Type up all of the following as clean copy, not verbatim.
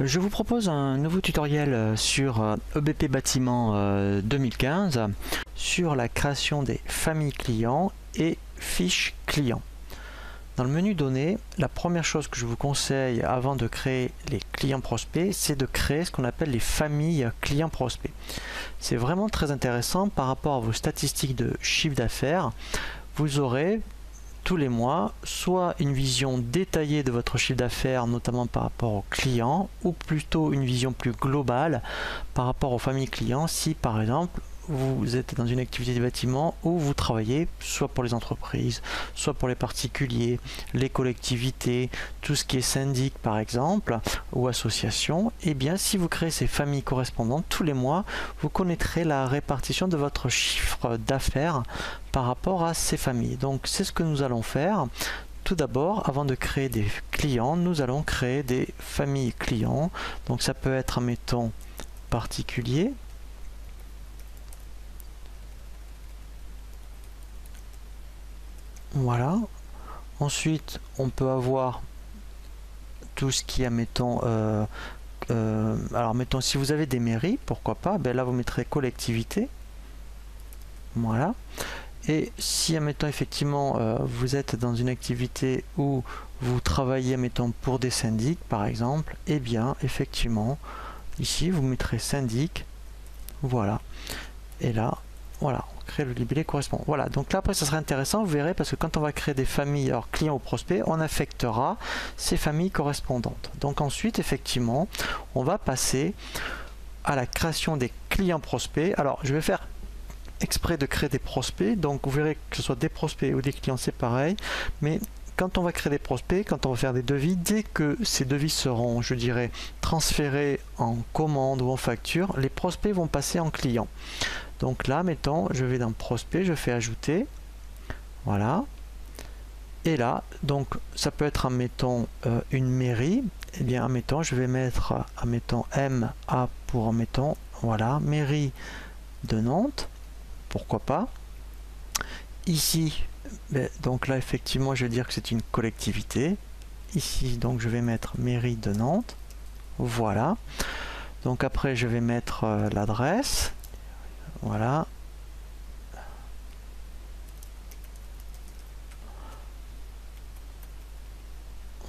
Je vous propose un nouveau tutoriel sur EBP Bâtiment 2015 sur la création des familles clients et fiches clients. Dans le menu données, la première chose que je vous conseille avant de créer les clients prospects, c'est de créer ce qu'on appelle les familles clients prospects. C'est vraiment très intéressant par rapport à vos statistiques de chiffre d'affaires. Vous aurez tous les mois, soit une vision détaillée de votre chiffre d'affaires, notamment par rapport aux clients, ou plutôt une vision plus globale par rapport aux familles clients, si par exemple vous êtes dans une activité de bâtiment où vous travaillez soit pour les entreprises, soit pour les particuliers, les collectivités, tout ce qui est syndic par exemple, ou association. Et bien si vous créez ces familles correspondantes tous les mois, vous connaîtrez la répartition de votre chiffre d'affaires par rapport à ces familles. Donc c'est ce que nous allons faire. Tout d'abord, avant de créer des clients, nous allons créer des familles clients. Donc ça peut être, mettons, particulier. Voilà. Ensuite, on peut avoir tout ce qui est, mettons, alors mettons, si vous avez des mairies, pourquoi pas, ben là vous mettrez collectivité. Voilà. Et si, admettons, effectivement, vous êtes dans une activité où vous travaillez, admettons, pour des syndics, par exemple, eh bien, effectivement, ici, vous mettrez syndic, voilà. Et là, voilà, on crée le libellé correspond. Voilà, donc là, après, ça serait intéressant, vous verrez, parce que quand on va créer des familles, alors clients ou prospects, on affectera ces familles correspondantes. Donc ensuite, effectivement, on va passer à la création des clients prospects. Alors, je vais faire exprès de créer des prospects, donc vous verrez que ce soit des prospects ou des clients, c'est pareil, mais quand on va créer des prospects, quand on va faire des devis, dès que ces devis seront, je dirais, transférés en commande ou en facture, les prospects vont passer en clients. Donc là, mettons, je vais dans prospect, je fais ajouter, voilà, et là, donc ça peut être, admettons, une mairie, et bien, admettons, je vais mettre, admettons, MA pour, admettons, voilà, mairie de Nantes, pourquoi pas. Ici, donc là effectivement je vais dire que c'est une collectivité. Ici donc je vais mettre mairie de Nantes. Voilà. Donc après je vais mettre l'adresse. Voilà.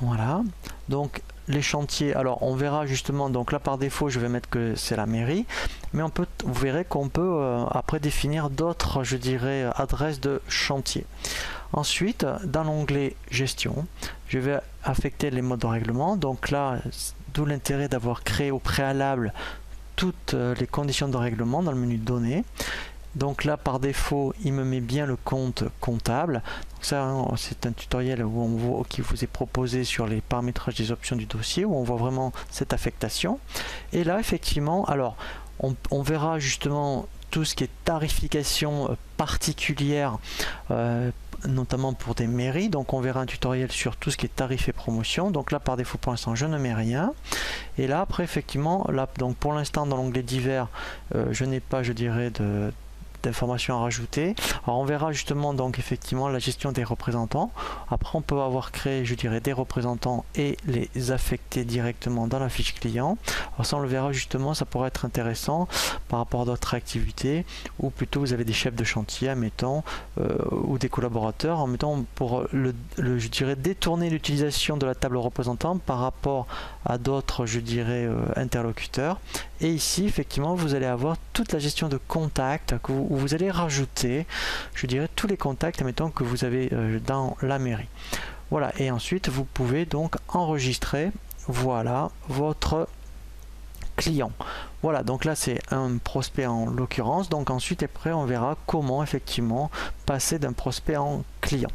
Voilà. Donc les chantiers, alors on verra justement, donc là par défaut je vais mettre que c'est la mairie, mais on peut, vous verrez qu'on peut après définir d'autres, je dirais, adresses de chantier. Ensuite, dans l'onglet gestion, je vais affecter les modes de règlement. Donc là, d'où l'intérêt d'avoir créé au préalable toutes les conditions de règlement dans le menu données. Donc là, par défaut, il me met bien le compte comptable. Donc ça, c'est un tutoriel où on voit, qui vous est proposé sur les paramétrages des options du dossier, où on voit vraiment cette affectation. Et là, effectivement, alors, on verra justement tout ce qui est tarification particulière, notamment pour des mairies. Donc on verra un tutoriel sur tout ce qui est tarif et promotion. Donc là, par défaut, pour l'instant, je ne mets rien. Et là, après, effectivement, là, donc pour l'instant, dans l'onglet divers, je n'ai pas, je dirais, d'informations à rajouter. Alors on verra justement donc effectivement la gestion des représentants. Après on peut avoir créé, je dirais, des représentants et les affecter directement dans la fiche client. Alors ça on le verra justement, ça pourrait être intéressant par rapport à d'autres activités, ou plutôt vous avez des chefs de chantier, admettons, ou des collaborateurs, en mettant pour je dirais, détourner l'utilisation de la table représentant par rapport à d'autres, je dirais, interlocuteurs. Et ici effectivement vous allez avoir toute la gestion de contacts où vous allez rajouter, je dirais, tous les contacts, admettons, que vous avez dans la mairie. Voilà, et ensuite vous pouvez donc enregistrer, voilà, votre client. Voilà, donc là c'est un prospect en l'occurrence. Donc ensuite après on verra comment effectivement passer d'un prospect en client.